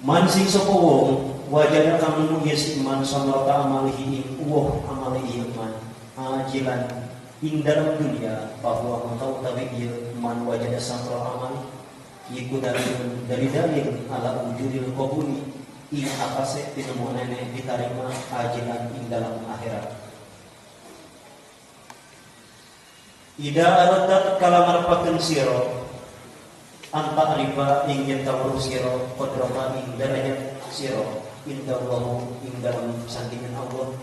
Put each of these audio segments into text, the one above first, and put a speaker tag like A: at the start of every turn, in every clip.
A: Mansing sapa wong wajada kang mungis iman samrata amalihi uwah amalihi iman ajilan ing dalam dunia bahwa engkau tahu dia man wajada samra amal iku dari dalil ala wujudil qabuli ing akase pinemonene diterima ajilan ing dalam akhirat. Ida aradat kalamarpakeun sira anta alifa ingin tawur siro kodrama ing darajat siro indallahu ing dalam sandingan Allah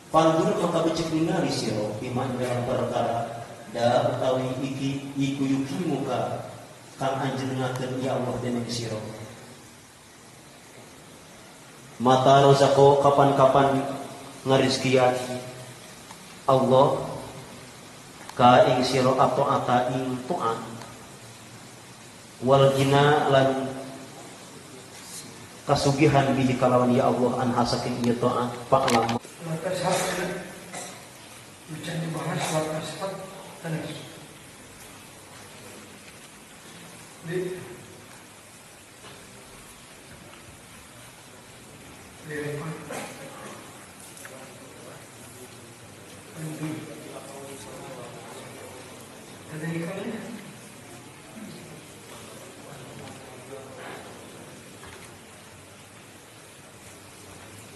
A: pandur maka becek ningali siro iman dalam perkara da utawi iki iku yuki muka kang anjenengakeun ya Allah dening siro mata rozako kapan-kapan ngarizkian Allah ka ing siro atau ata ing tu'an wal jina lan kasugihan bihi kalawan ya Allah an hasakin ieu taat fa'lam
B: maka sahabat ujian dibahas maka sahabat tenis di depan tadi kan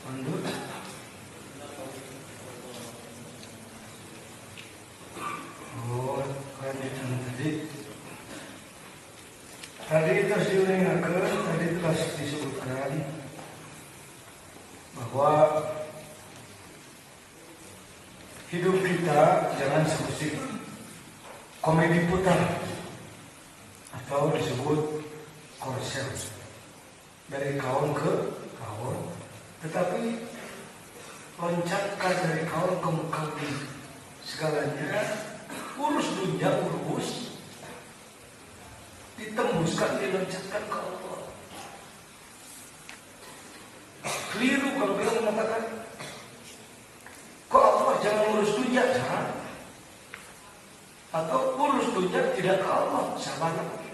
B: Mandut tadi terus diulangakan, tadi telah disebutkan bahwa hidup kita jangan seperti komedi putar atau disebut korsel dari kawan ke kawan. Tetapi loncatkan dari kawan ke mukawin segalanya, urus dunia urus, ditembuskan, diloncatkan ke Allah. Keliru kalau beliau mengatakan, kok Allah jangan urus dunia, jangan. Atau urus dunia tidak ke Allah, sama lagi.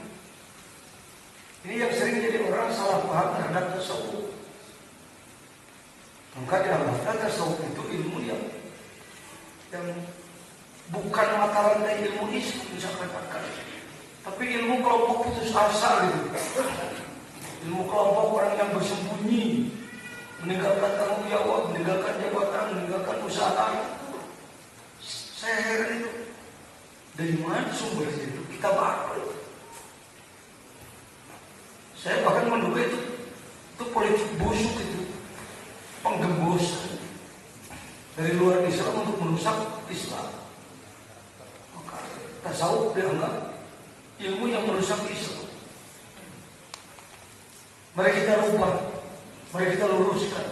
B: Ini yang sering jadi orang salah paham terhadap tasawuf. Maka dianggapkan tasawuf itu ilmu yang bukan mata rantai ilmu Islam misalkan tapi ilmu kelompok putus asa gitu. Ilmu kelompok orang yang bersembunyi, meninggalkan tanggung jawab, meninggalkan jabatan, meninggalkan usaha. Saya heran itu. Dari mana sumber itu? Kita baca. Saya bahkan menduga itu politik busuk itu. Penggembus dari luar Islam untuk merusak Islam. Maka tasawuf dianggap ilmu yang merusak Islam. Mari kita rubah, mari kita luruskan.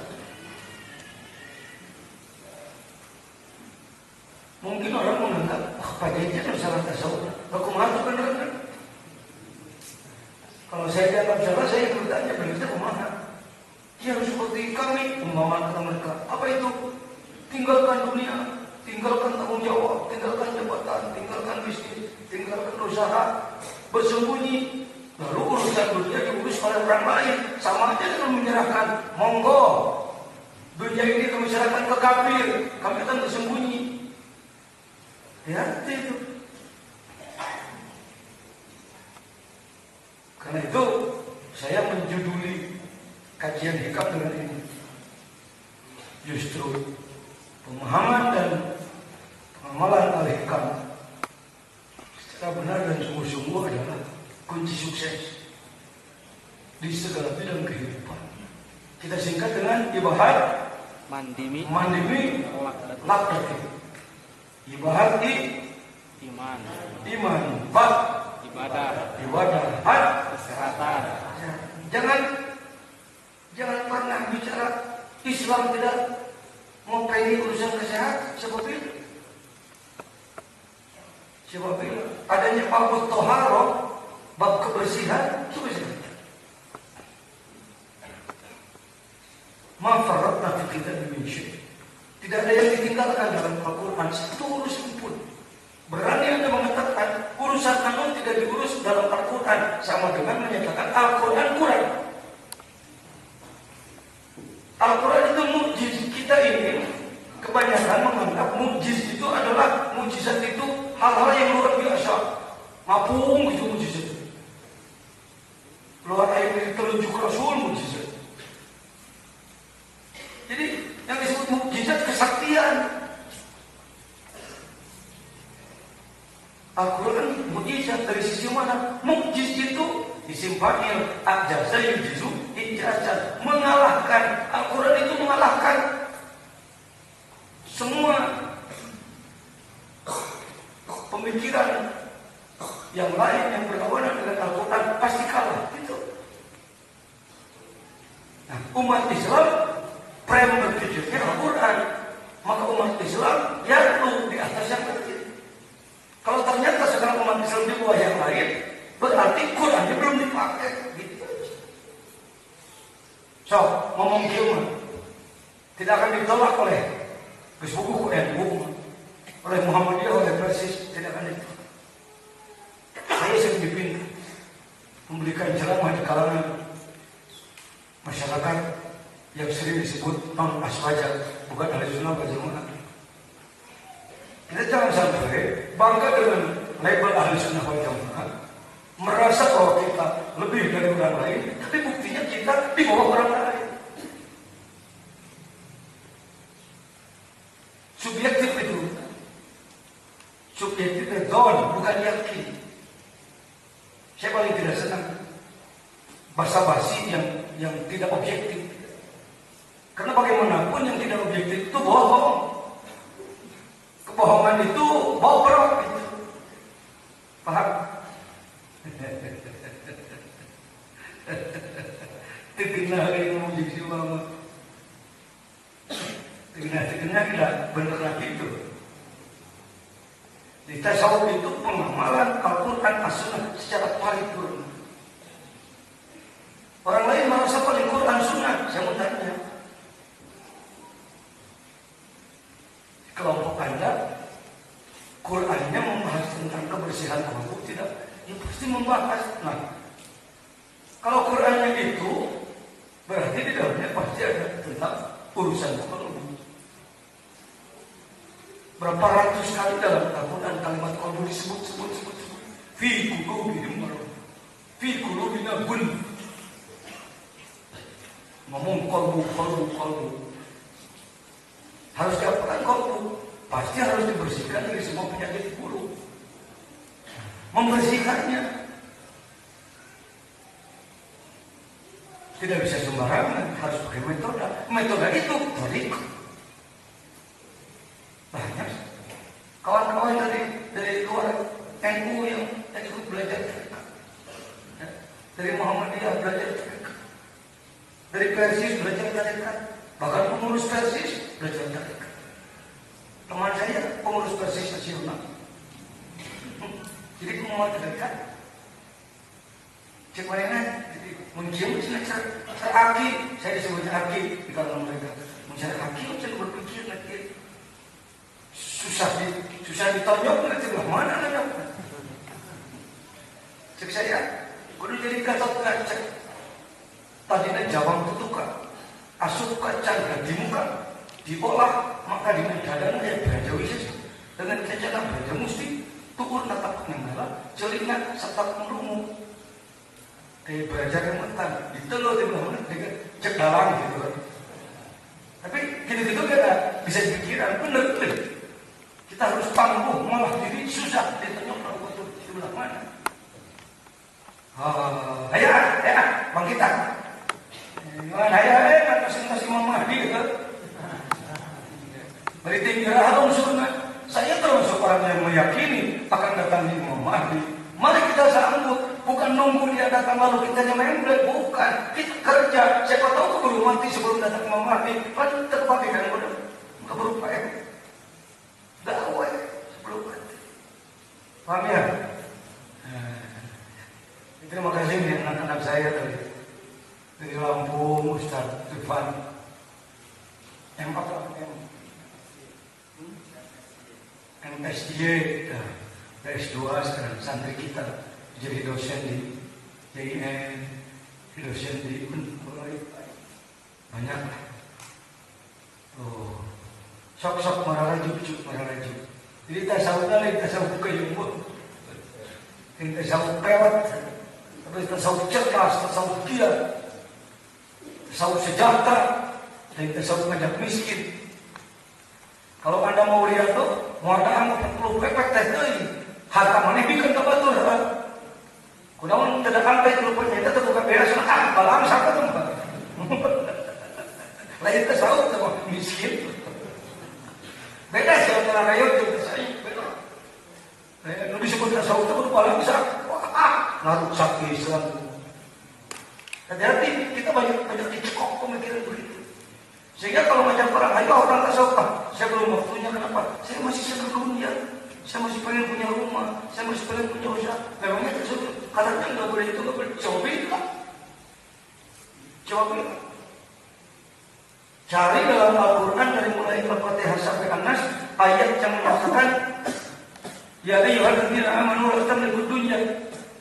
B: Mungkin orang menganggap, Pak Jajan salah tasawuf. Aku malu benar kan? Kalau saya dianggap salah, saya bertanya, berarti kemana? Ya seperti kami mengamalkan mereka. Apa itu? Tinggalkan dunia, tinggalkan tanggung jawab, tinggalkan jabatan, tinggalkan bisnis, tinggalkan usaha, bersembunyi. Lalu urusan dunia diurus oleh orang lain. Sama aja dengan menyerahkan. Monggo, dunia ini kami serahkan ke kafir. Kami akan bersembunyi. Hati itu. Karena itu saya menjuduli kajian hikam dengan ini. Justru pemahaman dan pengamalan al-hikam secara benar dan sungguh-sungguh adalah kunci sukses di segala bidang kehidupan. Kita singkat dengan ibahat mandimi lakdati. Ibahat iman ibadah kesehatan. Jangan pernah bicara Islam tidak mau pengen urusan kesehatan seperti itu. Sebab itu adanya bab toharo, bab kebersihan, itu bisa. Mafaratna fi kitab min syai'. Tidak ada yang ditinggalkan dalam Al-Quran satu urusan pun. Berani Anda mengatakan urusan kanun tidak diurus dalam Al-Quran sama dengan menyatakan Al-Quran kurang. kebanyakan menganggap mukjiz itu adalah mukjizat itu hal-hal yang luar biasa. Ngapung itu mukjizat. Keluar air dari telunjuk Rasul mukjizat. Jadi yang disebut mukjizat kesaktian. Al-Quran mukjizat dari sisi mana? Mukjiz itu disimpanil ajasa yujizu ijazat, mengalahkan. Al-Quran itu mengalahkan semua pemikiran yang lain yang berlawanan dengan Al-Quran, pasti kalah gitu. Nah, umat Islam prem berpikirnya Al-Quran, maka umat Islam yaitu di atas yang kecil. Kalau ternyata sekarang umat Islam di bawah yang lain, berarti Qurannya belum dipakai gitu. So, ngomong kiamat tidak akan ditolak oleh buku NU, oleh Muhammadiyah, oleh Persis, tidak akan ditolak. Saya sering dipinta memberikan ceramah di kalangan masyarakat yang sering disebut non aswaja, bukan ahli sunnah wal jamaah. Kita jangan sampai bangga dengan label ahli sunnah wal jamaah, merasa bahwa kita lebih dari orang lain, tapi buktinya kita di bawah orang lain. Subjektif itu, subjektif itu bukan yakin. Saya paling tidak senang basa-basi yang tidak objektif. Karena bagaimanapun yang tidak objektif itu bohong. Kebohongan itu bobrok gitu. Paham? Terkenal ilmu jadi ulama. Terkenal tidak benar lagi itu. Di tasawuf itu pengamalan Al-Quran As-Sunnah secara paripurna. Orang lain merasa paling Quran Sunnah. Saya mau tanya, kelompok Anda Qurannya membahas tentang kebersihan kelompok tidak? Ya pasti membahas. Nah, kalau Qurannya itu berarti di dalamnya pasti ada tentang urusan kelompok. Berapa ratus kali dalam Al-Quran kalimat qalbu disebut. Fi qulubihim marad. Fi qulubina gun. Ngomong qalbu. Harus diapakan qalbu? Pasti harus dibersihkan dari semua penyakit buruk. Membersihkannya tidak bisa sembarangan, harus pakai metode. Metode itu tarik. Banyak kawan-kawan dari luar NU yang ikut belajar, dari Muhammadiyah belajar, dari Persis belajar, bahkan pengurus Persis belajar. Teman saya pengurus Persis nasional, jadi pengumuman terdekat. Cek mana? Jadi mencium aki, saya disebut aki di kalangan mereka. Mencari aki, saya berpikir nanti. Susah ditonjok nanti belah mana nak? Cek saya, kudu jadi gatot kaca. Tadinya jawang tutukan, asup kacang di muka, diolah maka dengan dadana yang belajar wisata, dengan kejalan belajar mesti tukur natap nenggala, celingan serta melungu. Belajar yang mentang, ditelur di belah mana dengan cek dalang gitu kan. Tapi gitu-gitu kan bisa dipikiran bener. Kita harus tangguh, malah diri susah ditanya kalau betul di belah mana. Ayo, bangkitan. Ayo, presentasi Imam Mahdi gitu. Berarti kira unsurnya. Saya termasuk orang yang meyakini akan datang Imam Mahdi. Mari kita sambut, bukan nunggu dia datang lalu kita nyememble, bukan. Kita kerja, siapa tahu keburu mati sebelum datang Imam Mahdi. Kan terpakai kan udah keburu pakai. Dakwah sebelum mati. Paham ya? Terima kasih nih anak-anak saya dari Lampung, Ustaz Irfan. MSD, S2 sekarang santri kita jadi dosen di JIN, dosen di banyak. sok-sok mararajuk. Jadi tasawuf lain tasawuf kayumut. Ini tasawuf pewat. Tapi tasawuf cerdas, tasawuf gila. Tasawuf sejahtera. Dan tasawuf ngajak miskin. Kalau Anda mau lihat tuh, mau ada perlu pepek teh harta mana bikin kebetul. Kunaon tidak sampai kalau punya itu terbuka beres balang siapa tuh. Lain tasawuf sama miskin. Beda sih antara rayot dan tasawuf. Beda. Lalu disebut tasawuf itu balang bisa. Naruh sakit selalu. Hati-hati kita banyak dicekok pemikiran begitu. Sehingga kalau macam orang ayo orang tasawuf, saya belum waktunya kenapa? Saya masih senang dunia. Saya masih pengen punya rumah, saya masih pengen punya usaha. Memangnya tersebut, katanya nggak boleh itu, nggak boleh. Coba bilang. Cari dalam Al-Quran dari mulai Al-Fatihah sampai An-Nas ayat yang menyatakan, ya ayyuhalladzina amanu la tamliku dunya.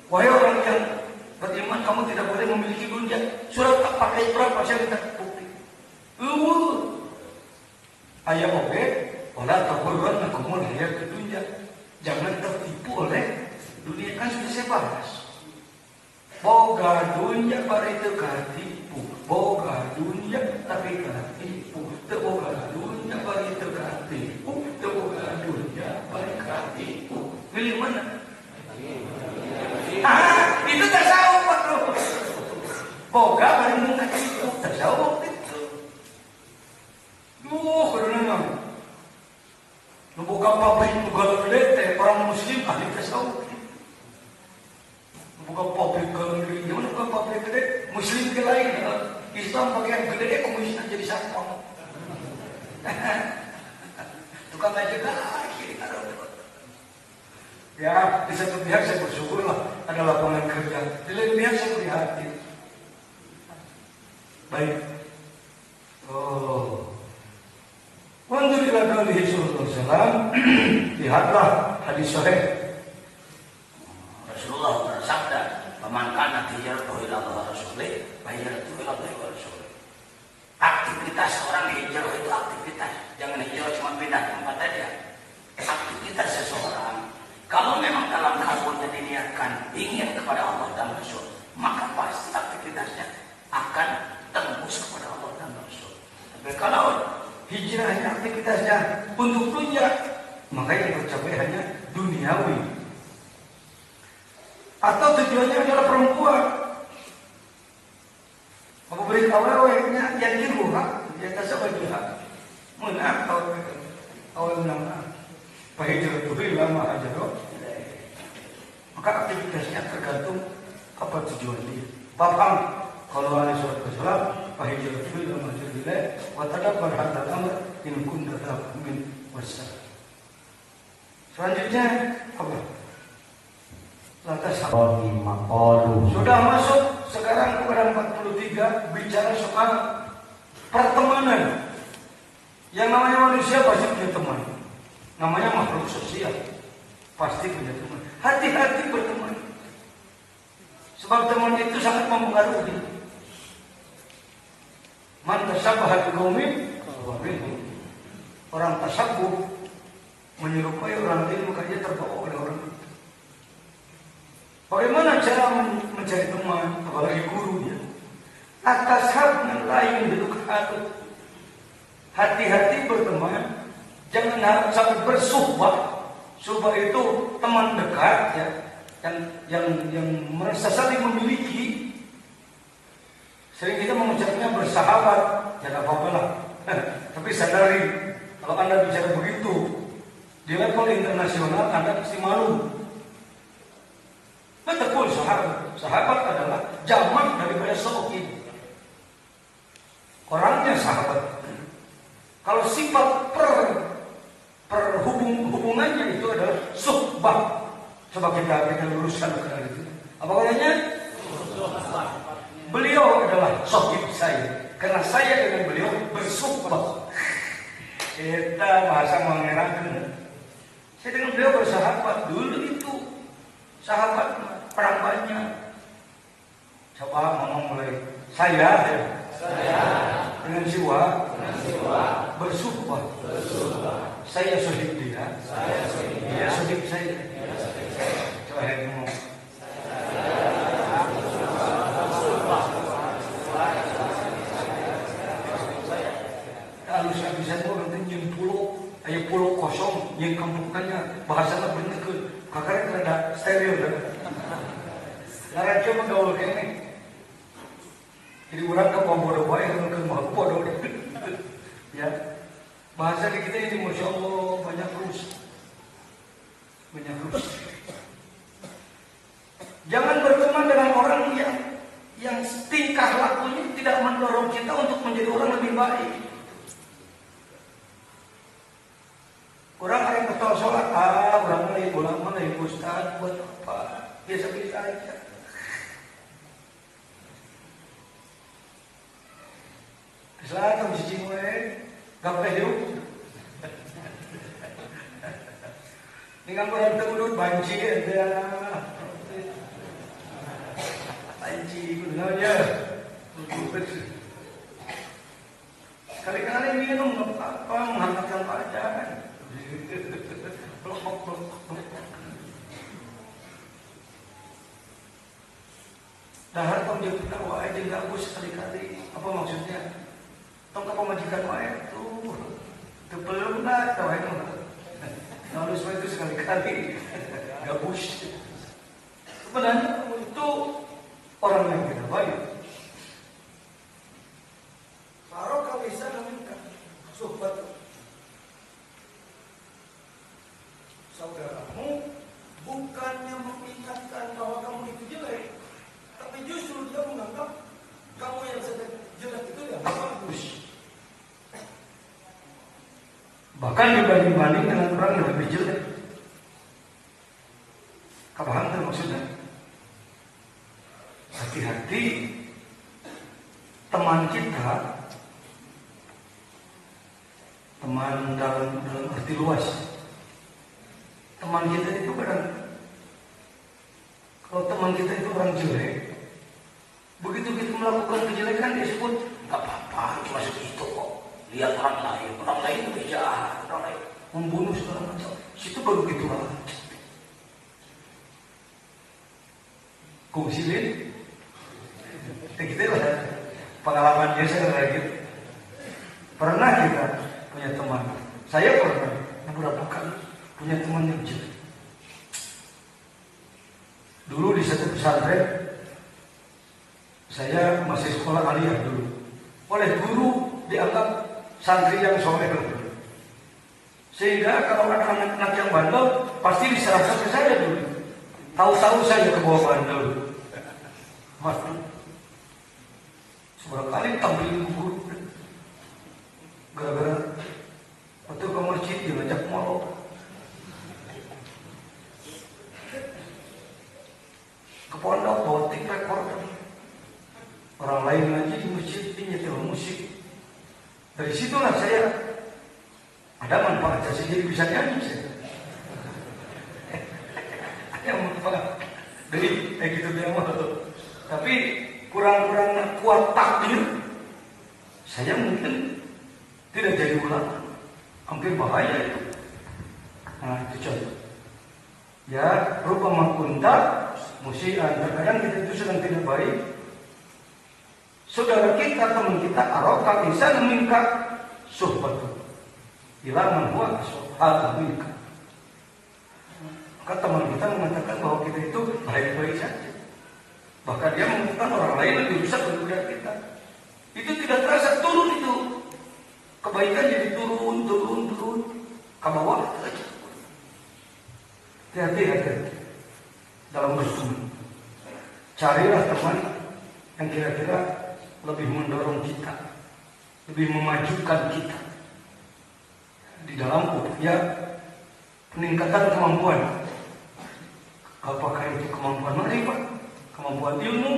B: Wahai orang yang beriman, kamu tidak boleh memiliki dunia. Surat pakai berapa? Saya minta bukti. Ayat oke. Wala taghurrannakumul hayatud dunya. Jangan tertipu oleh dunia, kan sudah saya bahas. Boga dunia bari teu katipu. Boga dunia tapi katipu. Teu boga dunia bari teu katipu. Teu boga dunia bari katipu. Pilih mana? Itu tasawuf bro. Boga bari mun katipu. Tasawuf itu. Karena buka pabrik galau gede, orang muslim ahli tasawuf. Buka pabrik galau gede, gimana buka pabrik gede? Muslim ke lain, Islam bagian gede, komunisnya jadi satu. Tukang aja kiri kanan. Ya, di satu pihak saya bersyukur lah ada lapangan kerja. Di lain pihak saya prihatin. Baik. Wanzurilah qaulihi sallallahu alaihi wasallam. Lihatlah hadis sahih.
C: Rasulullah bersabda, "Man kana hijratuhu ila Allah wa rasulih, fa hijratuhu ila Allah wa rasulih." Aktivitas orang hijrah itu aktivitas, jangan hijrah cuma pindah tempat aja. Aktivitas seseorang kalau memang dalam kalbunya diniatkan ingin kepada Allah dan Rasul, maka pasti aktivitasnya akan tembus kepada Allah dan Rasul. Tapi kalau hijrahnya aktivitasnya untuk dunia, maka yang tercapai hanya duniawi. Atau tujuannya adalah perempuan. Apa beri awalnya yang diruhak, yang tasawuf juga. Menang awal menang. Hijrah itu lama aja dong. Maka aktivitasnya tergantung apa tujuan dia. Paham? Kalau ada surat Al-Islam, hijrah itu lama aja. Watadabbar hadal amr in kunta min wasa. Selanjutnya apa? Lantas sudah masuk sekarang kepada 43 bicara soal pertemanan. Yang namanya manusia pasti punya teman. Namanya makhluk sosial. Pasti punya teman. Hati-hati berteman. Sebab teman itu sangat mempengaruhi. Man tasabbaha biqaumin fa minhum. Orang tasabbuh menyerupai orang lain, maka dia terbawa oleh orang itu. Bagaimana cara mencari teman, apalagi guru ya? Atas hal yang lain duduk aduk. Hati-hati berteman, jangan harap sampai bersuhbah. Suhbah itu teman dekat ya, yang merasa saling memiliki. Sering kita mengucapnya bersahabat, jangan apa-apa lah. Tapi sadari, kalau Anda bicara begitu, di level internasional Anda pasti malu. Betul sahabat. Sahabat adalah jamak daripada sohib. Orangnya sahabat. Kalau sifat hubungannya itu adalah suhbah. Coba kita luruskan sekarang itu. Apa katanya? Beliau adalah sohib saya. Karena saya dengan beliau bersuhbah. Kita bahasa mengerangkan. Saya dengan beliau bersahabat. Dulu itu sahabat perang banyak. Coba ngomong mulai saya dengan siwa
B: bersumpah. Saya sohib dia. Dia sohib saya. Coba yang ngomong. Kalau saya bisa orang yang pulau, ayah pulau kosong, yang kampungannya bahasanya bener ke kakaknya ada stereo dah. Laran coba gaul kayak ini. Jadi orang ke bodoh baik, orang ke mau bodoh. Ya, bahasa di kita ini masya Allah banyak terus. Jangan berteman dengan orang yang tingkah lakunya tidak mendorong kita untuk menjadi orang lebih baik. Orang yang betul sholat, orang mulai ustaz buat apa? Biasa-biasa aja. Kesalahan si cingwe, gapeh yuk. Dengan orang terudut banci ada. Banci gunanya. Kali-kali minum apa menghangatkan badan. Dahar tong dia punya wae jeung gabus sekali-kali. Apa maksudnya? Tong ka pamajikan wae tuh. Teu peuleuh tah wae mah. Halus wae itu sekali-kali. Gabus. Sebenarnya itu orang yang tidak baik. Kalau kau bisa meminta sobat saudaramu bukannya mengingatkan bahwa kamu itu jelek, tapi justru dia menganggap kamu yang sedang jelek itu yang bagus. Bahkan dibanding-banding dengan orang yang lebih jelek. Paham kan maksudnya? Hati-hati teman kita, teman dalam arti luas. Teman kita itu kadang, kalau teman kita itu orang jelek, begitu kita melakukan kejelekan dia sebut nggak apa-apa, cuma segitu kok. Lihat orang lain lebih jahat, orang lain membunuh segala macam. Situ baru gitu lah. Kusilin, kita lah pengalaman biasa lagi. Pernah kita punya teman, saya pernah beberapa kali punya teman yang jelek. Dulu di satu pesantren, saya masih sekolah aliyah dulu. Oleh guru dianggap santri yang soleh. Sehingga kalau ada anak-anak yang bandel, pasti diserahkan ke saya dulu. Tahu-tahu saya ke bawah bandel. Waduh. Seberapa kali tampil guru. Gara-gara waktu ke masjid diajak molok. Ke pondok bawa tape recorder. Orang lain lagi di masjid nyetel musik. Dari situlah saya ada manfaatnya, saya jadi bisa nyanyi saya. Ada manfaat. Jadi kayak gitu dia mah. Tapi kurang-kurang kuat takdir. Saya mungkin tidak jadi ulama. Hampir bahaya itu. Nah itu contoh. Ya, rupa makunta musian. Terkadang kita itu sedang tidak baik. Saudara kita, teman kita, aroka bisa meminta sohbat. Hilang huwa sohbat minka. Maka teman kita mengatakan bahwa kita itu baik-baik saja. Bahkan dia mengatakan orang lain lebih rusak daripada kita. Itu tidak terasa turun itu. Kebaikan jadi turun ke bawah saja. Hati-hati dalam berteman. Carilah teman yang kira-kira lebih mendorong kita, lebih memajukan kita di dalam upaya peningkatan kemampuan. Apakah itu kemampuan makrifat, kemampuan ilmu,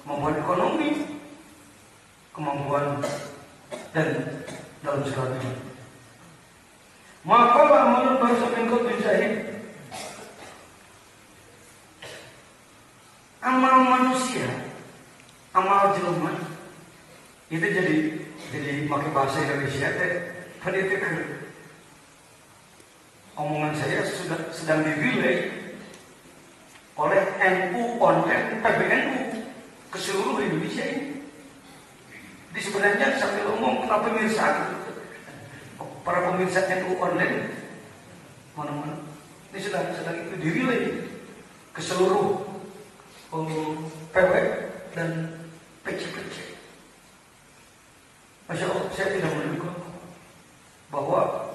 B: kemampuan ekonomi, kemampuan dan dalam segalanya. Maka amal bahasa engkau bisa amal manusia, amal jelema itu jadi pakai bahasa Indonesia pendidikan. Omongan saya sedang direlay oleh NU online PBNU ke seluruh Indonesia ini. Di sebenarnya sambil ngomong kenapa pemirsa para pemirsa NU online mana-mana ini sedang itu direlay ke seluruh PW dan PC. Masya Allah, saya tidak menduga bahwa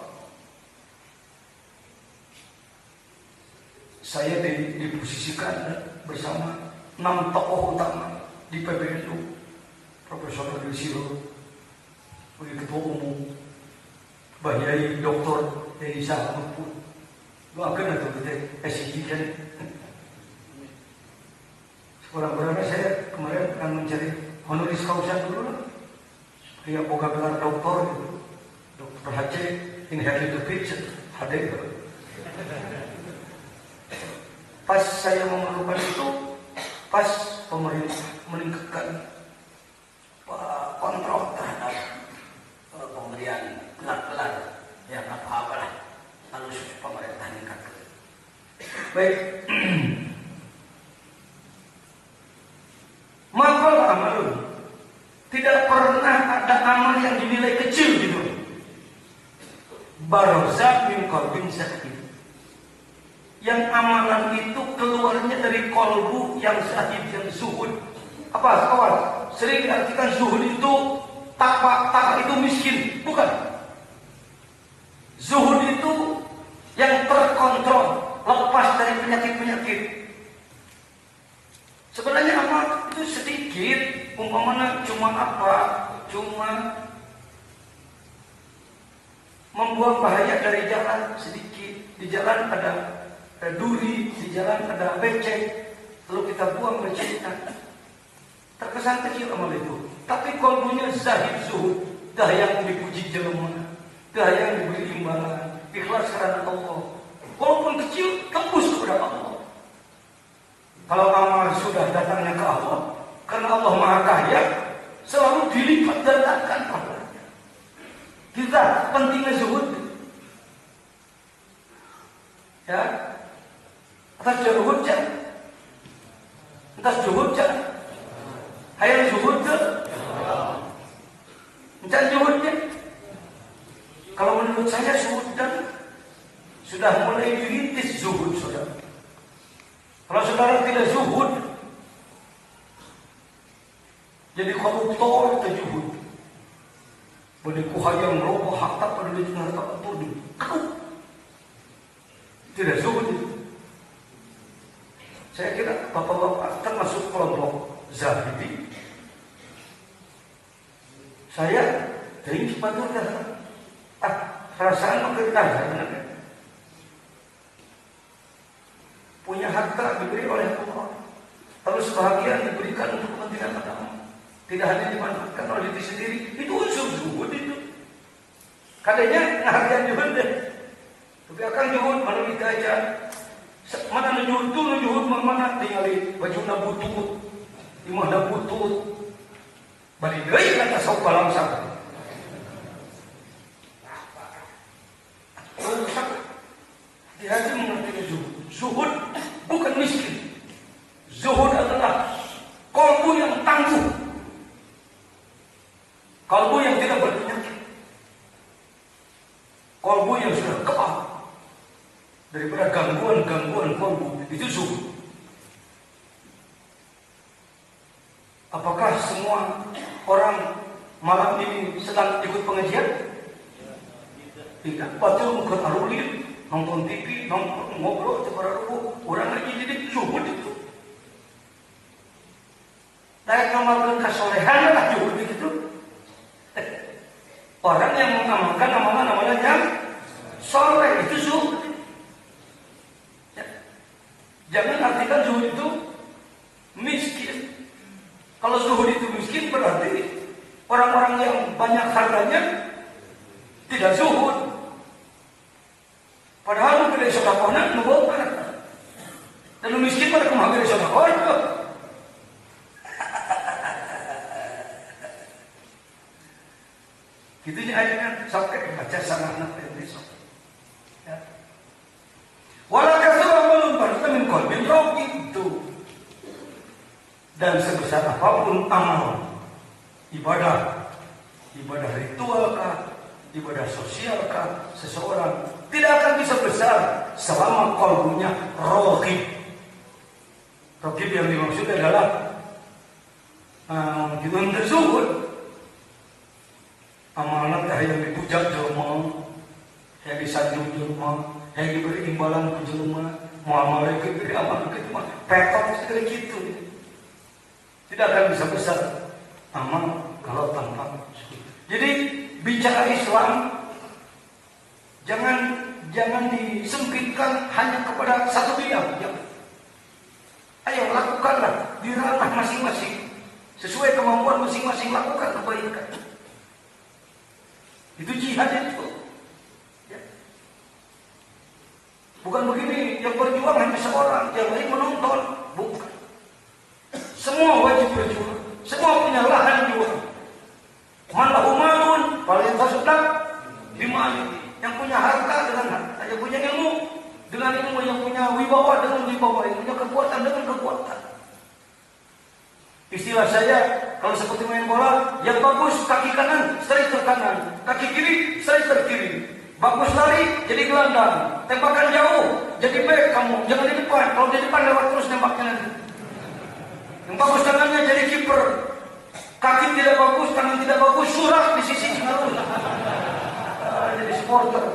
B: saya diposisikan bersama 6 tokoh utama di PBNU, Profesor Yusiro sebagai Ketua Umum, Mbah Yai Dr. Yai Sahmud pun, doakan atau kita SIG kan. Sekurang-kurangnya saya kemarin akan mencari honoris causa dulu lah. Dia boga gelar doktor gitu. Dokter HC inherit the picture hadir. Pas saya memerlukan itu, pas pemerintah meningkatkan kontrol terhadap pemberian gelar-gelar yang apa-apalah, lalu pemerintah meningkatkan. Baik. Maka amal tidak pernah ada amal yang dinilai kecil gitu. Baroza min qalbin sahih. Yang amalan itu keluarnya dari kolbu yang sahih, yang zuhud. Apa kawan? Sering diartikan zuhud itu takwa itu miskin, bukan? Zuhud itu yang terkontrol, lepas dari penyakit-penyakit. Sebenarnya amal itu sedikit, umpamanya cuma apa? Cuma membuang bahaya dari jalan sedikit. Di jalan ada duri, di jalan ada becek, lalu kita buang beceknya. Terkesan kecil amal itu, tapi kolbunya zahid zuhud, dah yang dipuji jelema, dah yang diberi imbalan, ikhlas karena Allah. Walaupun kecil, tembus kepada Allah. Kalau amal sudah datangnya ke Allah, karena Allah Maha Kaya, selalu dilipat gandakan pahalanya. Kita pentingnya zuhud. Ya, atas zuhud jangan. Atas zuhud jangan. Hayal zuhud ke? Mencari zuhudnya. Kalau menurut saya sudah mulai dirintis zuhud saudara. Kalau saudara tidak zuhud, jadi koruptor itu zuhud. Beriku hayang merokok harta pada di tengah harta itu kau tidak zuhud itu. Saya kira bapak-bapak termasuk kelompok zahidi. Saya dari sepatu perasaan mengenai sebenarnya. Punya harta diberi oleh Allah, lalu sebahagian diberikan untuk kepentingan agama, tidak hanya dimanfaatkan oleh diri sendiri. Itu unsur zuhud itu. Kadangnya ngartian zuhud deh. Tapi akan zuhud mana kita aja, mana nujuhud mana tinggali baju nabutut, imah nabutut, balik deui kata sok balangsang. Dia hanya mengerti zuhud. Zuhud bukan miskin. Zuhud adalah kalbu yang tangguh, kalbu yang tidak berpenyakit, kalbu yang sudah kebal daripada gangguan-gangguan kalbu. Itu zuhud. Apakah semua orang malam ini sedang ikut pengajian? Tidak. Betul bukan arulit. Nonton TV, nonton ngobrol, cepat orang lagi jadi zuhud itu. Naik ngamalkan kesolehan lah zuhud itu. Orang yang mengamalkan amalan yang soleh itu zuhud. Jangan artikan zuhud itu miskin. Kalau zuhud itu miskin berarti orang-orang yang banyak hartanya tidak zuhud. Padahal lu gede sodakohnya nubuk kan. Dan lu miskin pada kemah gede sodakoh itu. Gitunya aja kan sampai baca sana anak yang besok. Ya. Walau kasur belum berarti min qalbin itu. Dan sebesar apapun amal, ibadah ritual kah, ibadah sosial kah, seseorang tidak akan bisa besar selama qalbunya rohib. Rohib yang dimaksud adalah kita tersebut amanat yang dipuja jelma, yang disanjung jelma, yang diberi imbalan ke jelma, muamalah ke diberi amal ke jelma, petot sekali gitu. Tidak akan bisa besar amal kalau tanpa syukur. Jadi bicara Islam jangan disempitkan hanya kepada satu bidang. Ya. Ayo lakukanlah di ranah masing-masing sesuai kemampuan masing-masing, lakukan kebaikan. Itu jihad itu. Ya. Bukan begini, yang berjuang hanya seorang, yang lain menonton. Bukan. Semua wajib berjuang. Semua punya lahan juang. Man lahu malun falyatasaddaq bima. Yang punya harta dengan harta, yang punya ilmu dengan ilmu, yang punya wibawa dengan wibawa, yang punya kekuatan dengan kekuatan. Istilah saya kalau seperti main bola, yang bagus kaki kanan striker kanan, kaki kiri striker kiri. Bagus lari jadi gelandang, tembakan jauh jadi back kamu, jangan di depan. Kalau di depan lewat terus tembaknya nanti. Yang bagus tangannya jadi kiper, kaki tidak bagus, tangan tidak bagus, surat di sisi harus jadi supporter.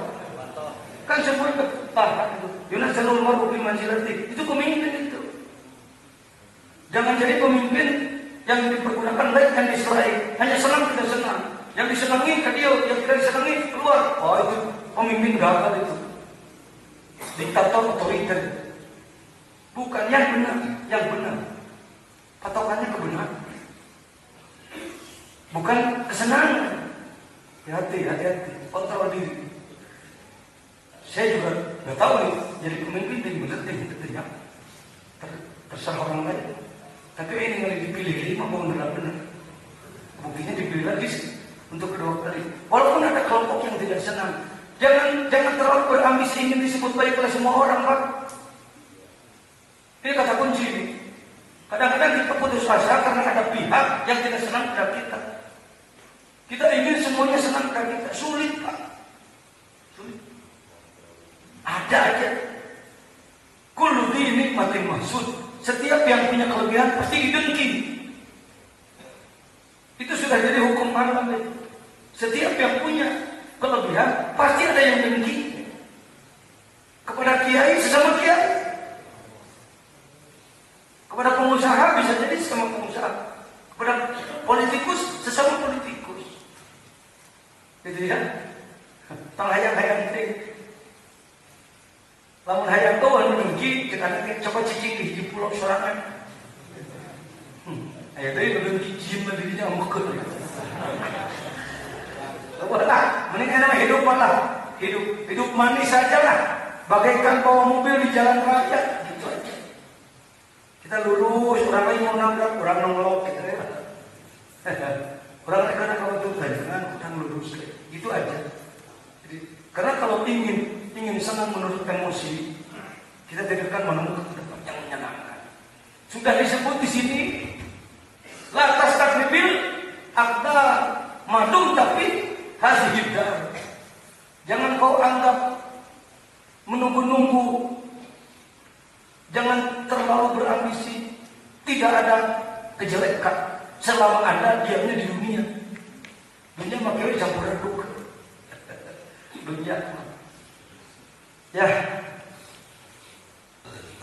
B: Kan semua tahan itu. Yunasalul mar'u biman silati. Itu pemimpin itu. Jangan jadi pemimpin yang dipergunakan baik dan diserai. Hanya senang tidak senang. Yang disenangi ke dia, yang tidak disenangi keluar. Oh itu pemimpin gagal itu. Diktator otoriter. Bukan yang benar, yang benar. Patokannya kebenaran. Bukan kesenangan. Hati-hati. Kontrol diri. Saya juga nggak tahu nih, jadi pemimpin yang benar ya. Terserah orang lain. Tapi ini yang dipilih 5 benar-benar. Buktinya dipilih lagi untuk kedua kali. Walaupun ada kelompok yang tidak senang, jangan terlalu berambisi ingin disebut baik oleh semua orang, Pak. Ini kata kunci ini. Kadang-kadang kita putus asa karena ada pihak yang tidak senang kepada kita. Kita ingin semuanya senang kepada kita. Sulit, Pak. Sulit. Ada aja. Kullu dhi nikmatin mahsud. Setiap yang punya kelebihan pasti didengki. Itu sudah jadi hukum alam. Setiap yang punya kelebihan pasti ada yang dengki. Kepada kiai sesama kiai. Kepada pengusaha bisa jadi sesama pengusaha. Kepada politikus sesama politikus. Gitu ya. Tang hayang-hayang itu. Lamun hayang kau anu dengki, kita coba cicing di pulau sorangan. Ayo tadi belum cicing dirinya mekut. Lah, mending enak hidup lah. Hidup manis saja lah. Bagaikan bawa mobil di jalan raya. Gitu aja. Kita lurus, orang lain mau nabrak, orang nongolok gitu ya. Orang lain karena kalau itu jangan orang lurus. Gitu aja. Jadi, karena kalau ingin senang menurut emosi, kita tidak akan menemukan tempat yang menyenangkan. Sudah disebut di sini, lantas takribil akta madum tapi hazidar. Jangan kau anggap menunggu-nunggu. Jangan terlalu berambisi. Tidak ada kejelekan selama Anda diamnya di dunia. Dunia makanya campur aduk. Dunia. Ya.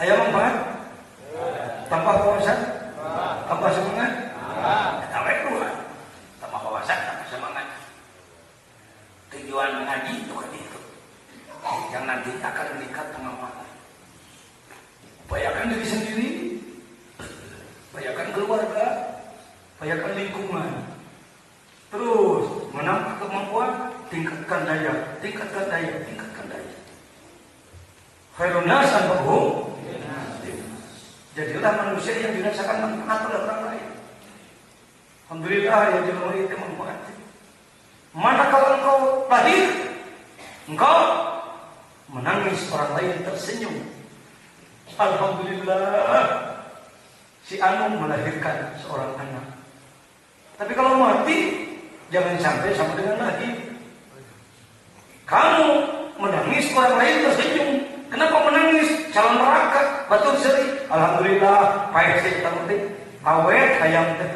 B: Ayo manfaat. Tanpa wawasan, tanpa semangat.
C: Tambah dua. Tambah wawasan, tambah semangat. Tujuan mengaji itu kan itu. Yang nanti akan meningkat pengawalan.
B: Upayakan diri sendiri, upayakan keluarga, upayakan lingkungan. Terus menambah kemampuan, tingkatkan daya. Khairun nas anfa'uhum. Jadilah manusia yang dirasakan manfaat oleh orang lain. Alhamdulillah ya jemaah itu manfaat. Manakala engkau lahir, engkau menangis, orang lain tersenyum. Alhamdulillah, si Anu melahirkan seorang anak. Tapi kalau mati, jangan sampai sama dengan lahir. Kamu menangis, orang lain tersenyum. Kenapa menangis? Calon neraka, batur seri. Alhamdulillah, payah sih tadi. Awet ayam teh.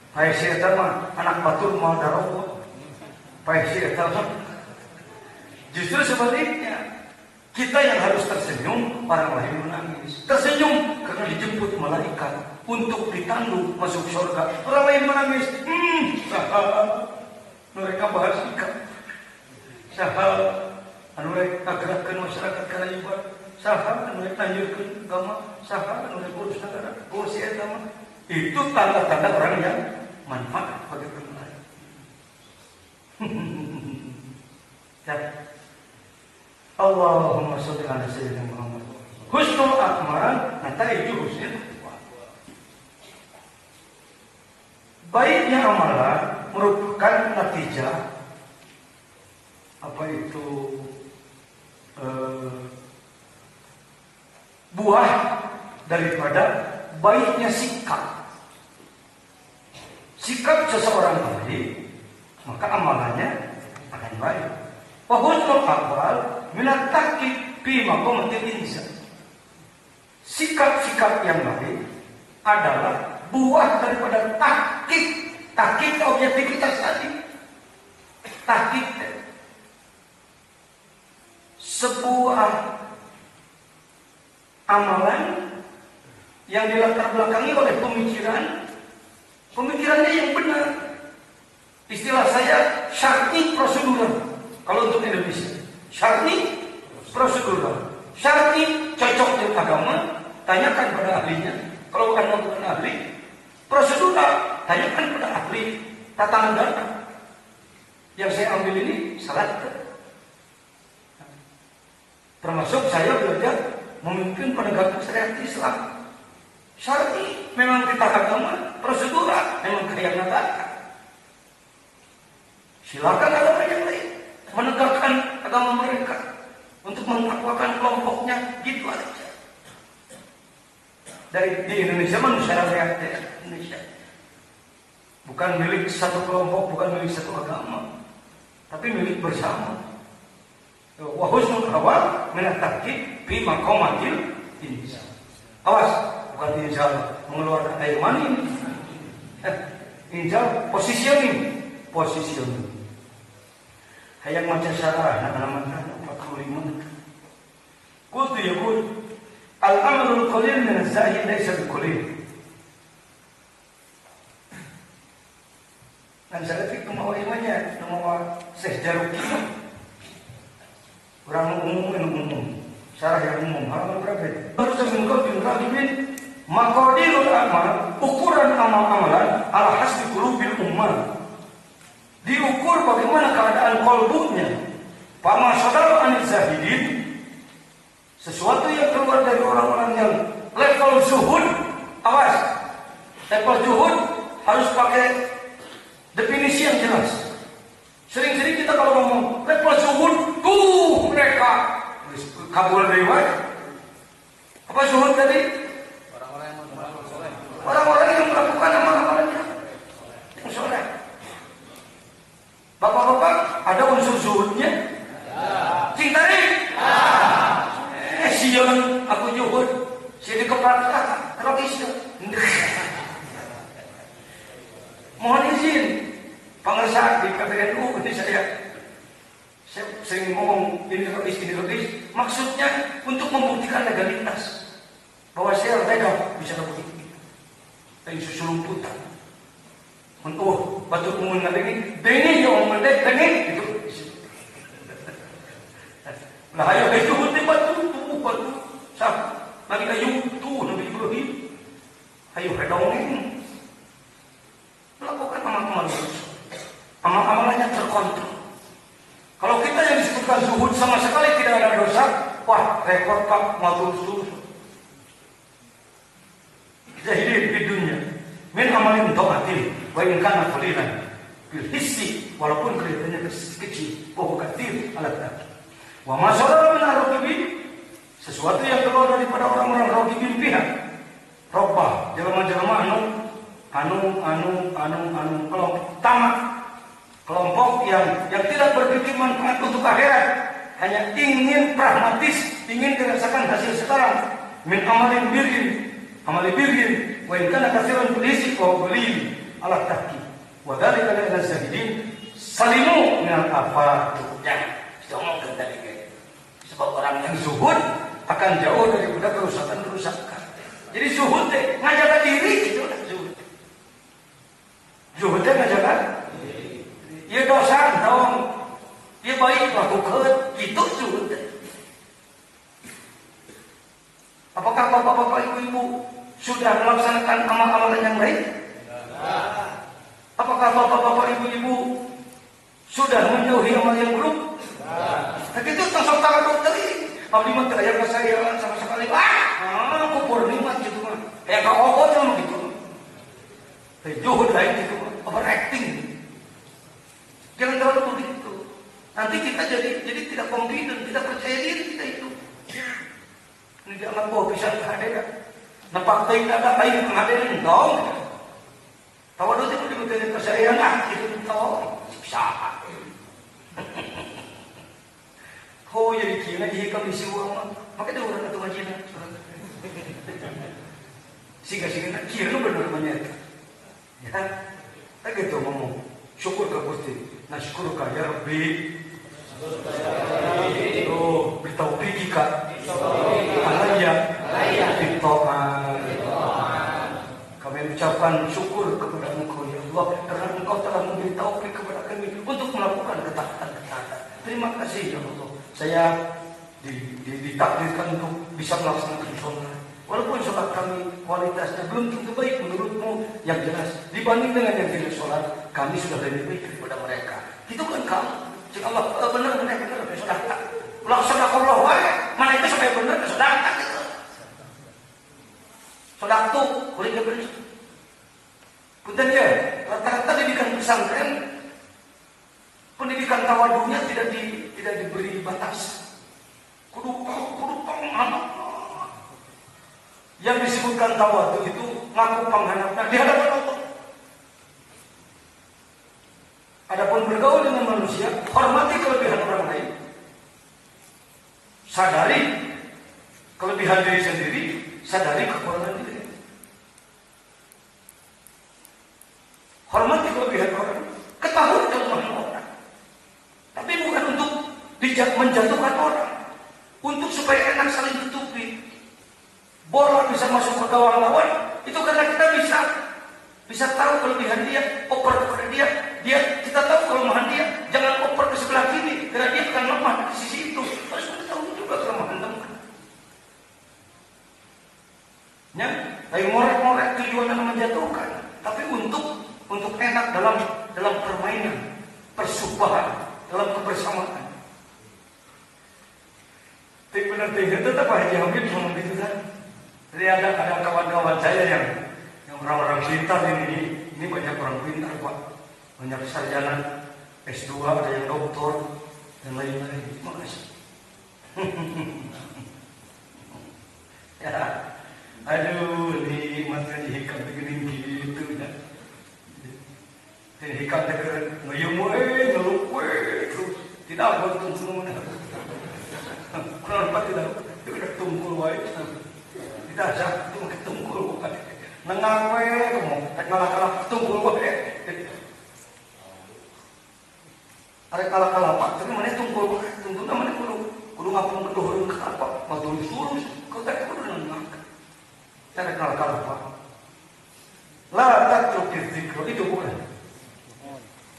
B: Payah sih mah anak batur mau darah. Payah sih mah. Justru sebaliknya, kita yang harus tersenyum, orang lain menangis. Tersenyum karena dijemput malaikat untuk ditandu masuk surga. Orang lain menangis. Mereka bahas ikan. Sahal. Anu rek gerakkeun masyarakat kana ibadah, saha anu rek lanjutkeun agama, saha anu rek urus negara, urus eta mah. Itu tanda-tanda orang yang manfaat bagi orang lain. Allahumma sholli ala sayyidina Muhammad. Husnul amal, nata itu husnul amal. Baiknya amalan merupakan natijah apa itu buah daripada baiknya sikap. Sikap seseorang baik, maka amalannya akan baik. Wa husnul aqwal min at-taqi fi maqamatil insan. Sikap-sikap yang baik adalah buah daripada tahqiq. Tahqiq objektivitas tadi. Tahqiq sebuah amalan yang dilatar belakangi oleh pemikirannya yang benar. Istilah saya syar'i prosedural. Kalau untuk Indonesia, syar'i prosedural. Syar'i cocok dengan agama, tanyakan pada ahlinya. Kalau bukan ahli, prosedural, tanyakan pada ahli tata negara. Yang saya ambil ini salah. Termasuk saya belajar memimpin penegakan syariat Islam. Syar'i memang kita agama, prosedural memang kayak negara. Silakan agama yang lain menegakkan agama mereka untuk mentakwakan kelompoknya, gitu aja. Di Indonesia manusia syariat Indonesia bukan milik satu kelompok, bukan milik satu agama, tapi milik bersama. Wa husnul awal min at-tahqiq fi maqamatil insan. Awas, bukan insan mengeluarkan air mani. Insan positioning. Hayang maca syarah nama-nama 45. Qultu yaqul al-amrul qalil min az-zahid laysa biqalil. Dan saya fikir mau imannya nama Syekh Jaruki. Orang umum, syarah yang umum, halaman berapa? Baru seminggu bin Radibin, maqadirul amal, ukuran amal-amalan ala hasbi qulubil ummah. Diukur bagaimana keadaan kolbunya. Pama sadar anil zahidin, sesuatu yang keluar dari orang-orang yang level zuhud. Awas, level zuhud harus pakai definisi yang jelas. Sering-sering kita kalau ngomong level zuhud, tuh mereka kabul riwayat. Apa zuhud tadi? Orang-orang yang melakukan amal-amalnya yang soleh. Bapak-bapak, ada unsur zuhudnya? Cinta nih? Siang aku zuhud, sini kepala kalau bisa. Mohon izin, pengesahan di PBNU ini saya sering ngomong ini hadis, maksudnya untuk membuktikan legalitas bahwa saya legal bisa dapat itu. Dari susulumputan. Oh, batu umum ini, dengin yang mendek dengin itu. Nah, ayo itu batu sah, lagi kayu tuh Nabi Ibrahim. Ayo hedongin. Melakukan amal-amal amal-amalannya terkontrol. Kalau kita yang disebutkan zuhud sama sekali tidak ada dosa, wah repot Pak, mau terus. Zahidin di dunia min amalin taatin wa in kana qalilan. bil hissi, walaupun kelihatannya kecil, wa katsir ala taqi. Wa ma syarara min ar-raqibin, sesuatu yang keluar daripada orang-orang raqibin pihak. Robbah, jelema-jelema kelompok tamak, kelompok yang tidak berpikir manfaat untuk akhirat, hanya ingin pragmatis, ingin dirasakan hasil sekarang. Min amalin birrin, wa in kana katsiran bilisi wa qalil ala taqi. Wa dzalika lil zahidin salimu min al-afat.
C: Jangan ngomong tadi kayak. Sebab orang yang
B: Zuhud akan jauh daripada kerusakan. Jadi zuhud teh ngajaga diri gitu lah zuhud. Zuhud teh ngajaga ieu dosa dong. Ieu baik lakukeun kitu zuhud teh. Apakah bapak-bapak ibu-ibu sudah melaksanakan amal-amalan yang baik? Apakah bapak-bapak ibu-ibu sudah menjauhi amal yang buruk? Tapi itu langsung tangan dokter ini. Abdi mah teu aya kasayangan sama sekali. Aku nikmat gitu mah. Kayak ka ogo mah gitu. Teh juhud lain gitu mah. Overacting. Jangan terlalu begitu. Nanti kita jadi tidak confident, tidak percaya diri kita itu. Ini dianggap bisa kehadiran. Nampak teh ada air kehadiran dong. Tawadud itu diberikan kesayangan gitu tong. Bisa. Oh jadi kira jadi kami siwa makanya orang itu ngaji nak sehingga kira lu benar banyak ya tak gitu ngomong syukur ke Gusti nasyukur ka ya Rabbi oh bitaufiq ka alayya bita'at kami ucapkan syukur kepada Engkau ya Allah karena Engkau telah memberi taufik kepada kami untuk melakukan ketaatan. Terima kasih ya Allah. Saya ditakdirkan untuk bisa melaksanakan sholat. Walaupun sholat kami kualitasnya belum tentu baik menurutmu, yang jelas dibanding dengan yang tidak sholat, kami sudah lebih baik daripada mereka. Itu kan kamu. Jika Allah benar sholat. Melaksanakan Allah wae, mana itu sampai benar sholat gitu. Sholat tuh boleh diberi. Punten ya, rata-rata didikan pesantren, pendidikan tawadunya tidak diberi batas. Kudu anak. Yang disebutkan tawadu itu ngaku panghanapna di hadapan Allah. Adapun bergaul dengan manusia, hormati kelebihan orang lain. Sadari kelebihan diri sendiri, sadari kekurangan diri. Hormati kelebihan orang, ketahui kelemahan orang. Tapi bukan untuk menjatuhkan orang, untuk supaya enak saling tutupi. Bola bisa masuk ke gawang lawan, itu karena kita bisa tahu kelebihan dia, oper kepada dia kita tahu kelemahan dia, jangan oper ke sebelah kiri, karena dia akan lemah di sisi itu. Harus kita tahu juga kelemahan teman. Ya, tapi ngorek-ngorek tujuannya menjatuhkan, tapi untuk enak dalam permainan, persubahan, dalam kebersamaan. Tapi benar itu Pak Haji Hamid ngomong gitu kan. Jadi ada kawan-kawan saya yang orang-orang pintar ini banyak orang pintar Pak, banyak sarjana S2, ada yang doktor dan lain-lain. Makasih. Ya, aduh ini materi hikam begini gitu ya. Hikam dekat ngayung ngeluk terus tidak bertemu semua. Kenapa tidak tungkul wae? Tidak sah itu tungkul wae. Nengang wae kamu, kalah tungkul wae. Are kalah Pak, tapi mana tungkul wae? Tungkul mana kudu ngapung kedohreun ka apa? Matur suruh kau tak kudu nengang. Cara kalah Pak. La tatrukil dzikra itu bukan.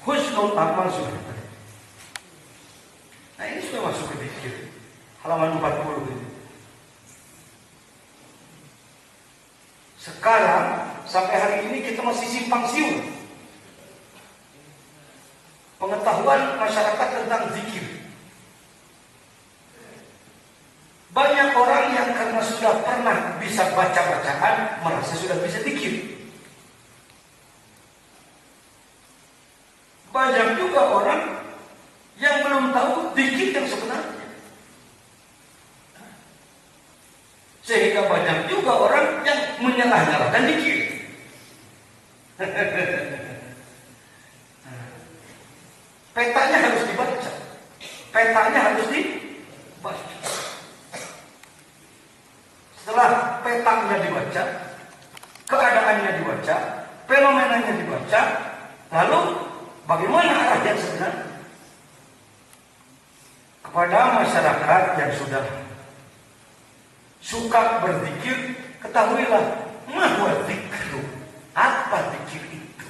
B: Husnul amal sudah. Nah ini sudah masuk ke zikir. Halaman 40 ini. Sekarang sampai hari ini kita masih simpang siur pengetahuan masyarakat tentang zikir. Banyak orang yang karena sudah pernah bisa baca-bacaan merasa sudah bisa zikir. Banyak juga orang yang belum tahu zikir yang sebenarnya. Sehingga banyak juga orang yang menyalah-nyalahkan zikir. Petanya harus dibaca. Petanya harus dibaca. Setelah petanya dibaca, keadaannya dibaca, fenomenanya dibaca, lalu bagaimana arah yang sebenarnya? Kepada masyarakat yang sudah suka berzikir, ketahuilah mahwa zikru. Apa zikir itu?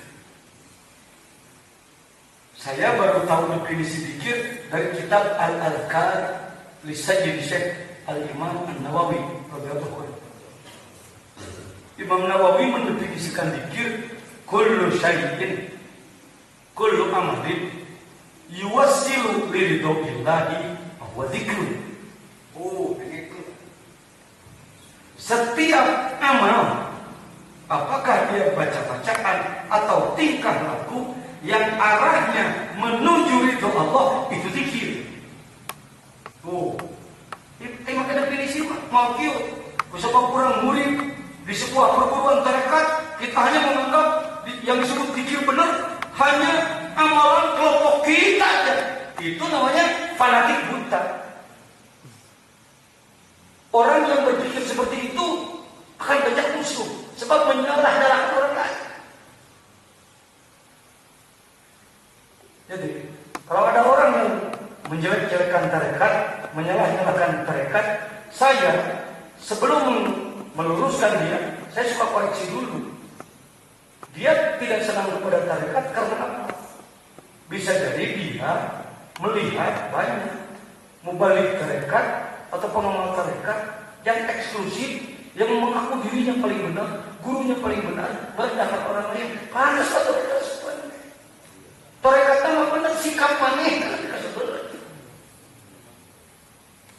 B: Saya baru tahu definisi zikir dari kitab Al-Adhkar li Sayyid Syekh Al-Imam An-Nawawi radhiyallahu anhu. Imam Nawawi mendefinisikan zikir kullu syai'in kullu amrin yuwassilu liridhoillahi wa dzikrun. Oh, begitu. Setiap amal, apakah dia baca-bacaan atau tingkah laku yang arahnya menuju ridho Allah, itu zikir. Oh, ini maka definisi mau kieu. Sebab kurang murid di sebuah perguruan tarekat, kita hanya menganggap yang disebut zikir benar hanya amalan kelompok kita aja. Itu namanya fanatik buta. Orang yang berpikir seperti itu akan banyak musuh, sebab menyalah-nyalahkan orang lain. Jadi, kalau ada orang yang menjelek-jelekan tarekat, menyalah-nyalahkan tarekat, saya sebelum meluruskan dia, saya suka koreksi dulu. Dia tidak senang kepada tarekat karena apa? Bisa jadi dia melihat banyak mubalik tarekat atau pengamal tarekat yang eksklusif, yang mengaku dirinya paling benar, gurunya paling benar, merendahkan orang lain. Panas atau tidak sebenarnya? Tarekatnya nggak benar, sikap maneh tidak sebenarnya.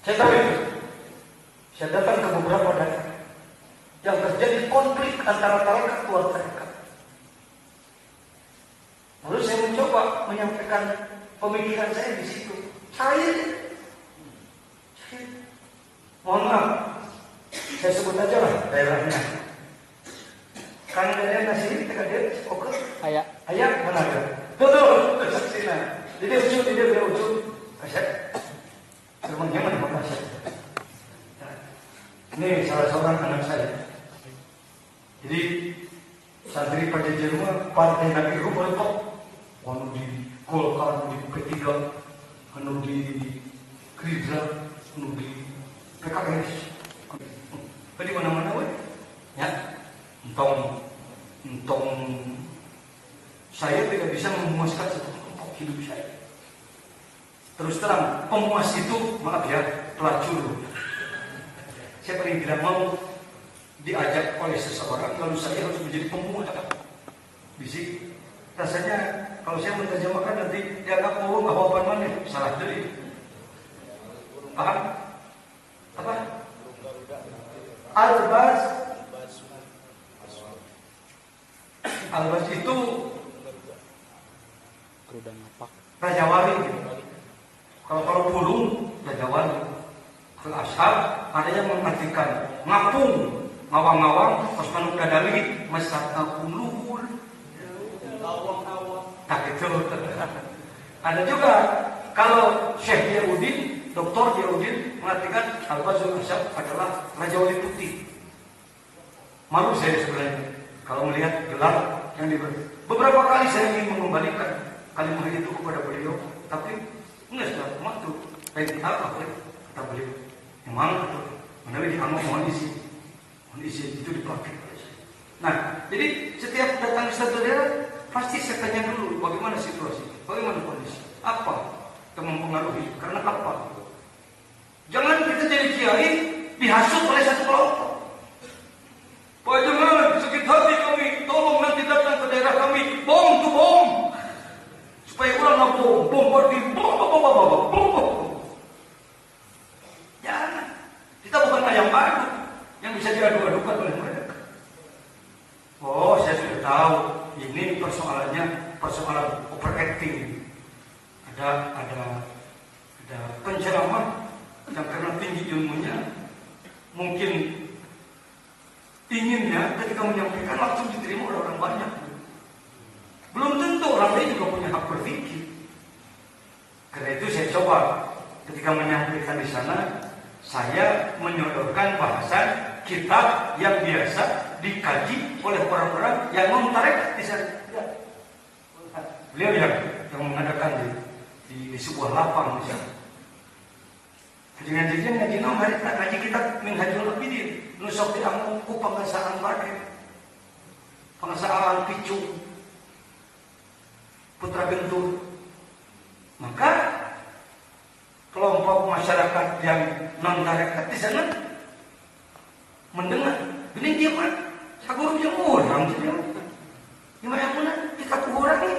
B: Saya tahu itu. Saya datang ke beberapa daerah yang terjadi konflik antara tarekat dua tarekat. Lalu saya mencoba menyampaikan pemikiran saya di situ. Mohon maaf, saya sebut aja lah daerahnya. Kan daerah sini kita dia oke. Ayah mana ada? Tuh, sini. Jadi ujung. Kasih. Rumahnya mana makasih. Ini salah seorang anak saya. Jadi santri Pajajaran rumah partai Nabi Rupa itu anu di Golkar, di P3, anu di Gerindra, anu di PKS, di mana-mana weh. Ya, entong saya tidak bisa memuaskan satu kelompok hidup saya. Terus terang, pemuas itu maaf ya, pelacur. Saya paling tidak mau diajak oleh seseorang lalu saya harus menjadi pemuas. Bisik. Rasanya kalau saya menerjemahkan nanti dianggap mau nggak apa-apa mana, salah diri. Paham? Apa? Albas itu Raja Wali. Kalau bulung Raja Wali. Kalau ashab ada yang mengartikan ngapung, ngawang-ngawang, pas manuk dadali, masatna luhur. Tak itu. Ada juga kalau Syekh Yahudin, Dr. Yahudin mengartikan Al-Bazul Ashab adalah Raja Wali Putih. Malu saya sebenarnya kalau melihat gelar yang diberi. Beberapa kali saya ingin mengembalikan kalimat itu kepada beliau, tapi enggak sudah waktu. Baik apa kata beliau? Memang menawi dianggap kondisi itu dipakai. Nah, jadi setiap datang ke satu daerah pasti saya tanya dulu bagaimana situasi, bagaimana kondisi, apa yang mempengaruhi, karena apa? Jangan kita jadi kiai dihasut oleh satu kelompok. Pak jangan sakit hati kami, tolong nanti datang ke daerah kami, bom. Supaya orang nggak bombardir, bom. Jangan. Kita bukan ayam adu yang bisa diadu-adukan oleh mereka. Oh, saya sudah tahu ini persoalan misalnya persoalan overacting, ada penceramah yang karena tinggi ilmunya mungkin inginnya ketika menyampaikan langsung diterima oleh orang banyak. Belum tentu orang lain juga punya hak berpikir. Karena itu saya coba ketika menyampaikan di sana, saya menyodorkan bahasan kitab yang biasa dikaji oleh orang-orang yang mentarekat di sana. Beliau yang mengadakan di sebuah lapang misalnya. Dengan jajan ngaji nom hari tak ngaji kitab Minhajul Abidin, nusok di amuku pengasaan badai, pengasaan picu, putra gentur. Maka kelompok masyarakat yang non tarekat di sana mendengar, ini dia mah, sagur dia orang dia. Gimana mana kita kurang ni,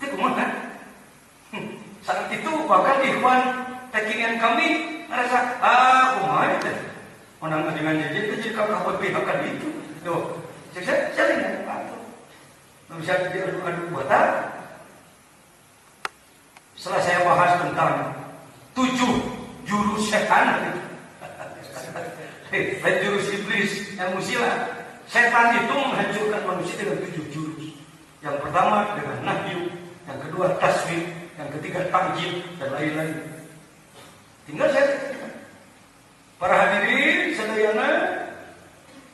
B: kita kemana? Saat itu bahkan ikhwan tekingan kami merasa, kumaha itu, orang dengan jadi itu jika kau berpihakan itu, tuh, saya ingat apa? Tidak bisa diadu-adu buatan. Setelah saya bahas tentang 7 jurus setan, jurus iblis yang musila, setan itu menghancurkan manusia dengan 7 jurus. Yang pertama dengan nahyu, yang kedua taswif, yang ketiga tanjim dan lain-lain. Tinggal saya para hadirin sedayana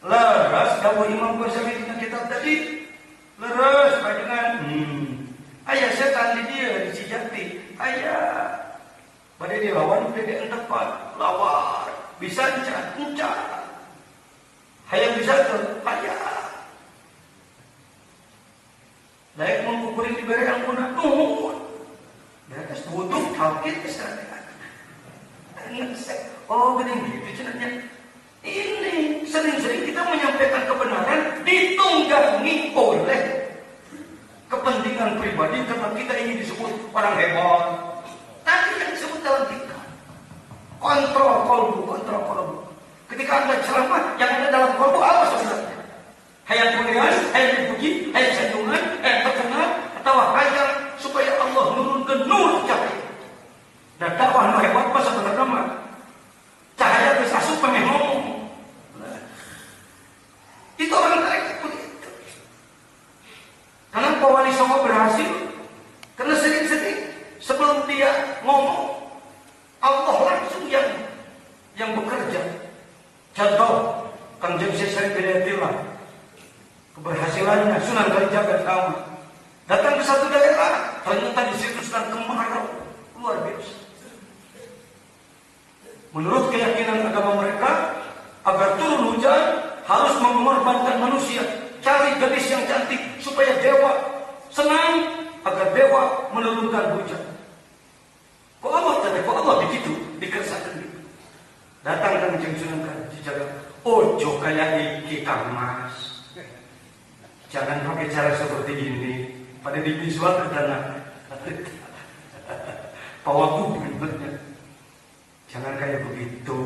B: leres dawuh Imam Ghazali dengan kitab tadi, leres dengan ayah setan di dia di Cijati, ayah pada dia lawan dia tempat lawan bisa encat hayang bisa tuh hayang layak mengukurin di bere yang guna mereka butuh talqin istirahat. Oh begini gitu caranya. Ini sering-sering kita menyampaikan kebenaran ditunggangi oleh kepentingan pribadi karena kita ingin disebut orang hebat. Tadi yang disebut dalam kita kontrol kolbu. Ketika Anda ceramah, yang ada dalam kolbu apa sebenarnya? Hayang pujian, hayang dipuji, hayang sanjungan, hayang terkenal, atau hayang supaya Allah menurunkan nur cahaya. Dan dakwah hebat apa sebenarnya mah? Cahaya bisa asup pengen ngomong. Itu orang tarekat begitu. Karena Pak Wali Songo berhasil karena sering-sering sebelum dia ngomong Allah langsung yang bekerja. Contoh Kang Jemsi Syarif Bidayatillah, keberhasilannya Sunan Kalijaga Utama datang ke satu daerah, ternyata di situ sedang kemarau luar biasa. Menurut keyakinan agama mereka, agar turun hujan harus mengorbankan manusia, cari gadis yang cantik supaya dewa senang agar dewa menurunkan hujan. Kok Allah begitu dikersakan gitu. Datang kan Sunan Kalijaga, ojo kayak iki Kang Mas. Jangan pakai cara seperti ini. Pada divisual ke tanah. Pawaku benar. Jangan kayak begitu.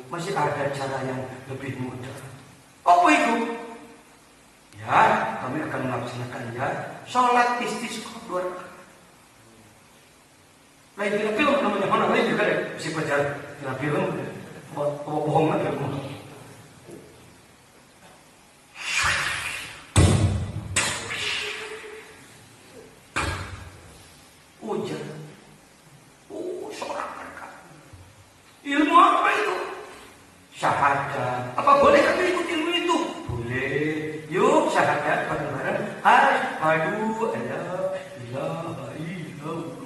B: Masih ada cara yang lebih mudah. Apa itu? Ya, kami akan melaksanakannya. Sholat istisqa 2 rakaat. Lain tidak film namanya mana lain juga deh. Si pacar tidak film. Bohongan film. Hujan. Seorang mereka. Ilmu apa itu? Syahadat. Apa boleh kami ikut ilmu itu? Boleh. Yuk syahadat bareng-bareng. Asyhadu an la ilaha illallah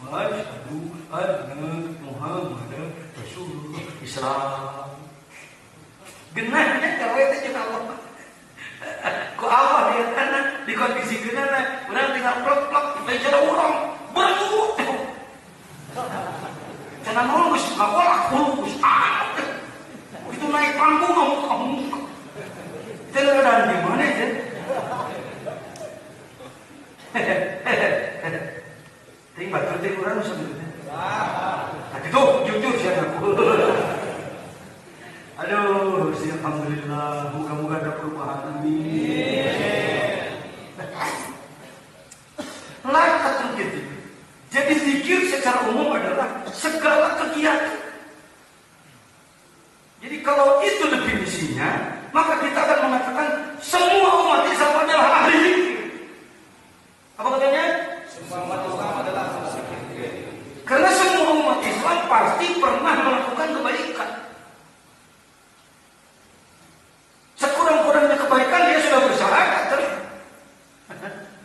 B: wa asyhadu anna Muhammadar Rasulullah. Islam. Genahnya kalau itu juga Allah. Ku Allah dia karena di kondisi genah, orang tinggal plok-plok bicara orang baru. Jangan nunggus, ngakolak nunggus. Itu naik panggung kamu. Tidak ada di mana ya? Tinggal kerja kurang sebenarnya. Tapi tuh jujur saya ngaku. Aduh, alhamdulillah, moga-moga ada perubahan. Amin. masyarakat begitu. Jadi zikir secara umum adalah segala kegiatan. Jadi kalau itu definisinya, maka kita akan mengatakan semua umat Islam adalah ahli zikir. Apa katanya?
D: Semua umat Islam adalah zikir.
B: Karena semua umat Islam pasti pernah melakukan kebaikan. Sekurang-kurangnya kebaikan dia sudah bersyahadat.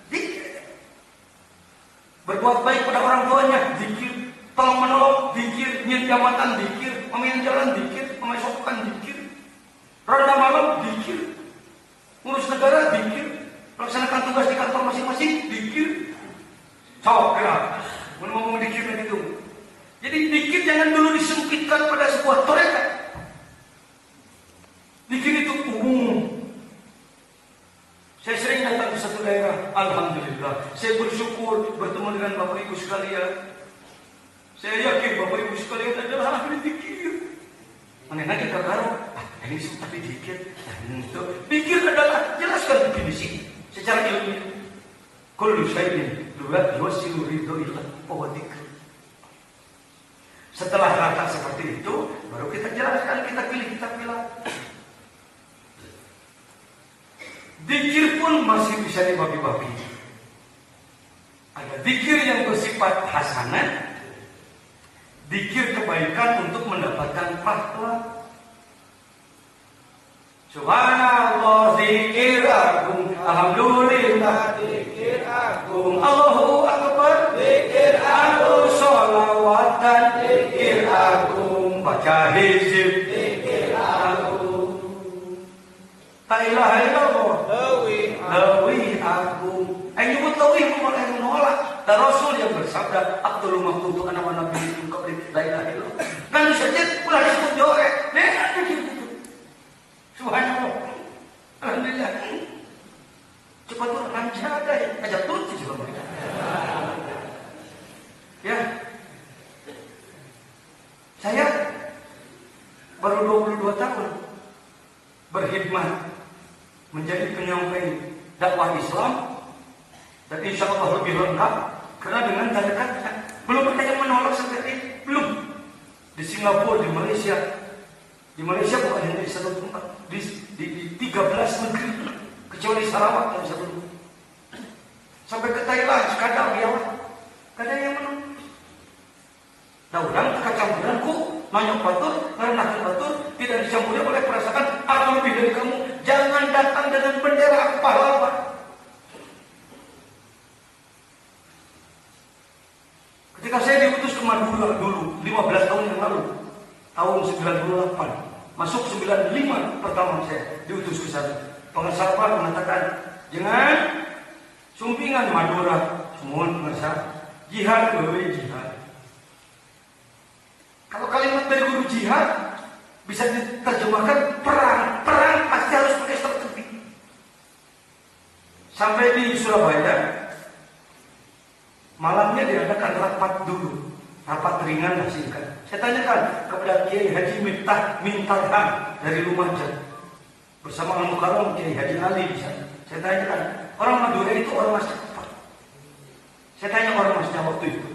B: Zikir. Berbuat baik pada orang tuanya, zikir. Tolong menolong, zikir. Nyit jabatan, zikir. Pemain jalan, zikir. Pemasokan, zikir. Ronda malam, zikir. Ngurus negara, zikir. Melaksanakan tugas di kantor masing-masing, zikir. Sok, ya. Ngomong zikir itu. Jadi zikir jangan dulu disempitkan pada sebuah torekat. Zikir itu umum. Saya sering datang ke satu daerah, alhamdulillah. Saya bersyukur bertemu dengan Bapak Ibu sekalian. Saya yakin Bapak Ibu sekalian adalah ahli zikir. Mana lagi kagak? Ini tapi zikir. Zikir adalah jelaskan definisi secara ilmiah. Kullu syai'in yuwassilu ridho ila dzikr. Setelah rata seperti itu, baru kita jelaskan, kita pilih, kita pilih. Zikir pun masih bisa dibagi-bagi. Ada zikir yang bersifat hasanah, zikir kebaikan untuk mendapatkan pahala. Subhanallah, zikir agung, alhamdulillah, zikir agung, Allahu akbar, zikir agung, sholawatan, zikir agung, baca hizib, zikir agung. La ilaha illallah, lawih agung. Nyebut lawih bukan yang menolak. Dan Rasul yang bersabda, Abdul Mahmud anak nabi itu kau la ilaha illallah. Kan saja ulah disebut jorek. Subhanallah. Alhamdulillah. Cepat tuh lancar deh. Ajak turun sih juga. Ya. Saya baru 22 tahun berkhidmat menjadi penyampai dakwah Islam, dan insya Allah lebih lengkap karena dengan tarikat belum ada yang menolak sampai ini, belum. Di Singapura, di Malaysia bukan hanya di satu tempat, di 13 negeri kecuali Sarawak yang satu tempat. Sampai ke Thailand, kadang biawak, kadang yang menolak. Nah, orang kecampuran ku nanya batur, ngerenahkan batur, tidak dicampuri oleh perasaan aku lebih dari kamu. Jangan datang dengan bendera aku pahlawan. Ketika saya diutus ke Madura dulu, 15 tahun yang lalu, tahun 98, masuk 95 pertama saya diutus ke sana. Pengasapa mengatakan, jangan sumpingan Madura, semua pengasap, jihad, jihad. Kalau kalimat dari guru jihad bisa diterjemahkan perang. Perang pasti harus pakai strategi. Sampai di Surabaya, malamnya diadakan rapat dulu. Rapat ringan lah singkat. Saya tanyakan kepada Kiai Haji Miftah Mintarham dari Lumajang. Bersama Al-Mukarram Kiai Haji Ali di sana. Saya tanyakan, orang Madura itu orang Mas apa? Saya tanya orang Masnya waktu itu.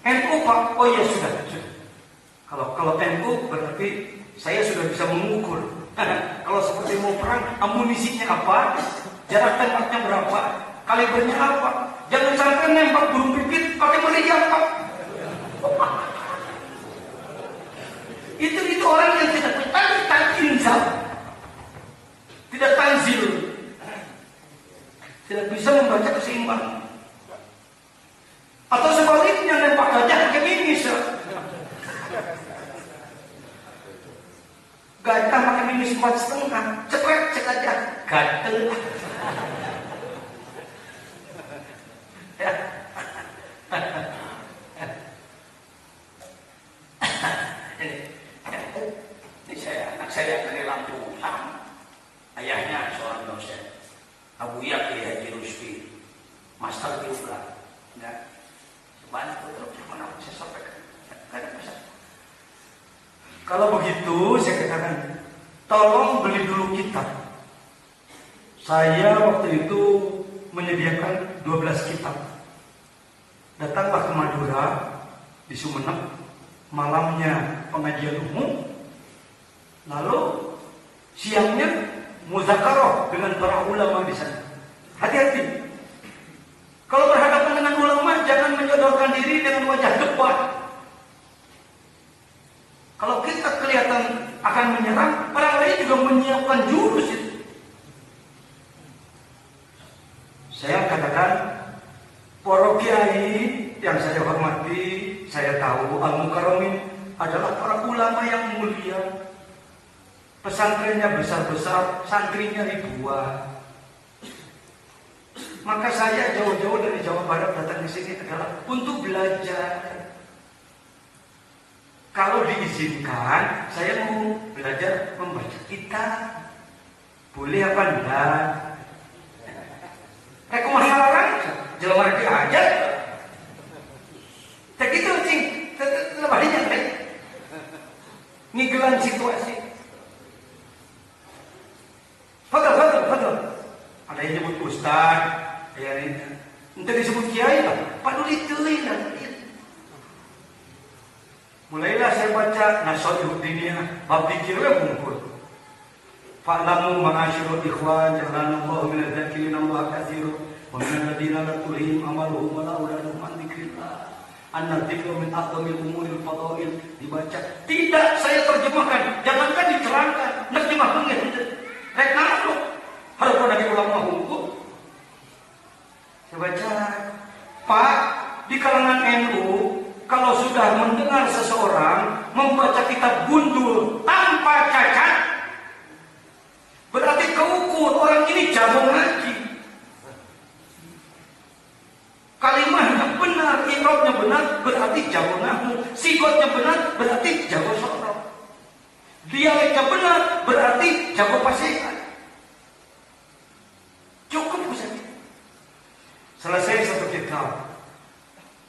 B: NU Pak? Oh iya sudah. Kalau NU berarti saya sudah bisa mengukur. Kalau seperti mau perang, amunisinya apa? Jarak tembaknya berapa? Kalibernya apa? Jangan sampai nembak burung pipit pakai meriam Pak. Itu orang yang tidak tanzil, tidak tanzil, tidak bisa membaca keseimbangan. Atau sebaliknya nembak gajah pakai mimis. Gajah pakai mimis 4,5, cekrek cek aja, gatel. Ya. Ini anak saya dari Lampung, ayahnya seorang dosen, Abu Yaki Haji Rusdi, master juga, enggak banyak terus mana saya sampaikan, ada pesan. Kalau begitu saya katakan, tolong beli dulu kitab. Saya waktu itu menyediakan 12 kitab. Datanglah ke Madura, di Sumeneb, malamnya pengajian umum, lalu siangnya muzakarah dengan para ulama di sana. Hati-hati. Kalau berhadapan dengan ulama, jangan menyodorkan diri dengan wajah depan. Kalau kita kelihatan akan menyerang, orang lain juga menyiapkan jurus itu. Saya katakan, para kiai yang saya hormati, saya tahu Al-Mukarramin adalah para ulama yang mulia. Pesantrennya besar-besar, santrinya ribuan. Maka saya jauh-jauh dari Jawa Barat datang di sini adalah untuk belajar. Kalau diizinkan, saya mau belajar membaca kitab. Boleh apa enggak? Rek masalah jelema rek aja. Tak gitu cing, lebahnya rek. Ngigelan situasi. Fadal. Ada yang nyebut ustaz, ya ini. Entah disebut kiai lah, paduli teuing lah. Mulailah saya baca Nasaihud Diniyah, bab dikir we bungkul. Fa'lamu ma'asyiral ikhwan ja'alallahu minadz dzakirina wa katsiran wa minal ladzina la tulhihim amaluhum wa la auladuhum an dzikrillah. An-dzikru min aqwamil umuril fadail, dibaca. Tidak saya terjemahkan, jangankan diterangkan, nerjemahkan henteu. Rek naon hareup nabi ulama hukum. Saya baca, Pak, di kalangan NU kalau sudah mendengar seseorang membaca kitab gundul tanpa cacat, berarti keukur orang ini jago ngaji. Kalimahnya benar, i'rabnya benar, berarti jago nahwu. Sigotnya benar, berarti jago sorof. Dialeknya benar, berarti jago fasihan. Cukup Ustaz. Selesai satu kitab.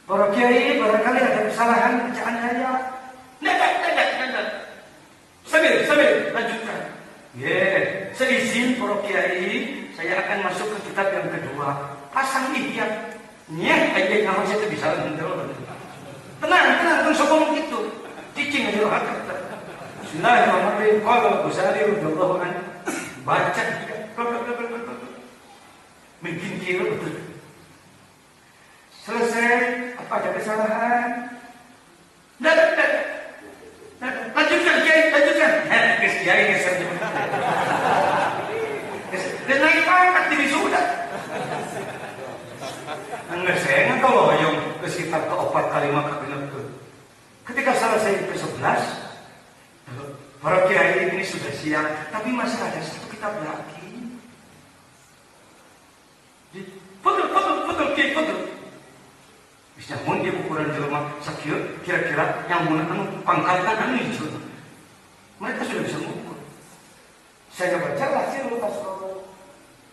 B: Para kiai barangkali ada kesalahan bacaan saya. Tidak. Sambil lanjutkan. Seizin para kiai, saya akan masuk ke kitab yang kedua. Pasang ihya. Nyeh aja nama saya bisa menjawab. Tenang, sokong itu. Cicing aja hak. Bismillahirrahmanirrahim. Qala Ghazali radhiyallahu anhu. Baca. Mungkin kira betul. Selesai, apa ada kesalahan? Lanjutkan kiai, lanjutkan. Kiai geser jemput. Dan naik pangkat di wisuda. Enggak saya nggak tahu yang ke sekitar keempat kalimat kabinet. Ketika selesai ke-11, para kiai ini sudah siap, tapi masih ada satu kitab lagi. Betul. Bisa mun dia ukuran jelema sakieu kira-kira yang mun anu pangkatan anu hijau. Mereka sudah bisa mengukur. Saya baca hasil lepas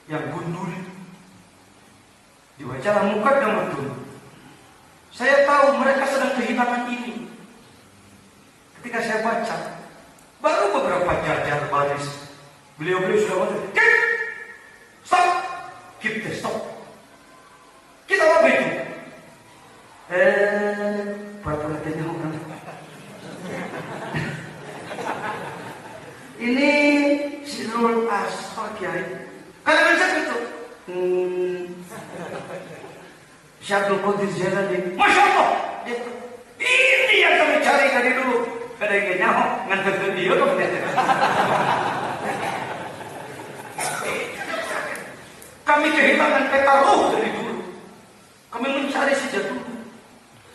B: yang gundul. Dibacalah muka dan betul. Saya tahu mereka sedang kehilangan ini. Ketika saya baca, baru beberapa jajar baris. Beliau sudah mengatakan, stop. Kita apa itu? Perhatiannya orang. Ini Sirul Asfar Kiai. Kalian siapa itu? Syabdul Qadir Jalali. Masya Allah. Ini yang kami cari dari dulu. Kadang-kadang nyaho ngantar ke dia kok. Kami kehilangan peta roh dari dulu. Kami mencari sejak dulu.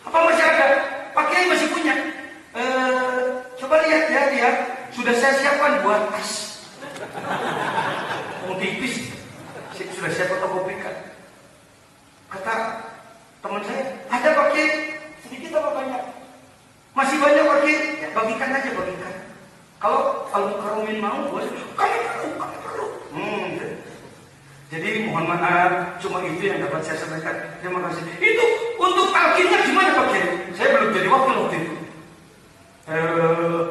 B: Apa masih ada? Pak Kiai masih punya. Coba lihat ya. Sudah saya siapkan buat tas. Mau tipis. Sudah siap fotokopikan. Kata teman saya, ada Pak Kiai. Sedikit apa banyak? Masih banyak Pak Kiai. Ya, bagikan aja. Kalau Al-Mukarramin mau, kami perlu. Jadi mohon maaf, cuma itu yang dapat saya sampaikan. Terima kasih. Itu untuk talqinnya gimana Pak Kiai? Saya belum jadi wakil waktu itu.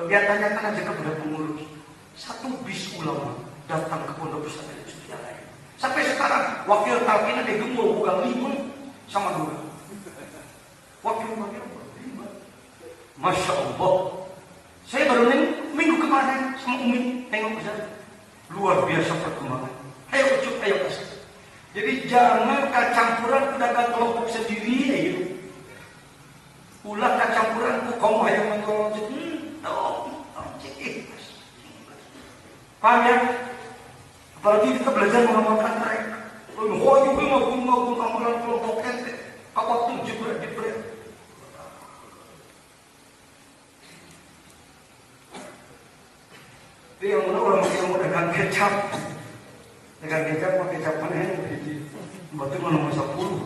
B: Ya tanyakan aja kepada pengurus. Satu bis ulama datang ke pondok pesantren yang lain. Sampai sekarang wakil talqinnya digembul bukan 5 sama 2. Wakil-wakil berlima. Masya Allah. Saya baru minggu kemarin sama Umi tengok Ustaz. Luar biasa perkembangan. Ayo ucup, ayo kasih. Jadi jangan kacampuran pedagang kelompok sendiri ya gitu. Ulah kacampuran ku kaum ayam menjual paham ya? Apalagi kita belajar mengamalkan mereka. Oh juga ngagung amalan kelompok ente. Apa tuh jebret. Tapi yang mana orang mau dagang kecap pakai kecap mana yang begitu. Berarti nomor 10.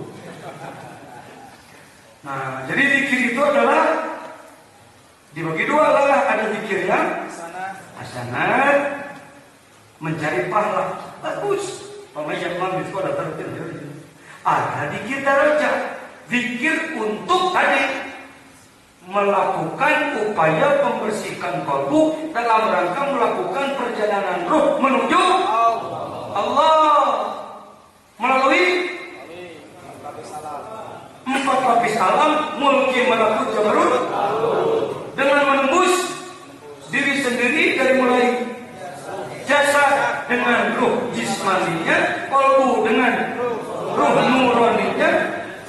B: Nah, jadi zikir itu adalah dibagi dua lah. Ada zikir yang hasanah, mencari pahala. Bagus. Pemahaman itu ada tertentu. Ada zikir darajat. Zikir untuk tadi melakukan upaya membersihkan kalbu dalam rangka melakukan perjalanan ruh menuju Allah melalui 4 lapis alam, mulki malakut jabarut, dengan menembus diri sendiri dari mulai jasad dengan ruh jismaninya, kalbu dengan ruh nurani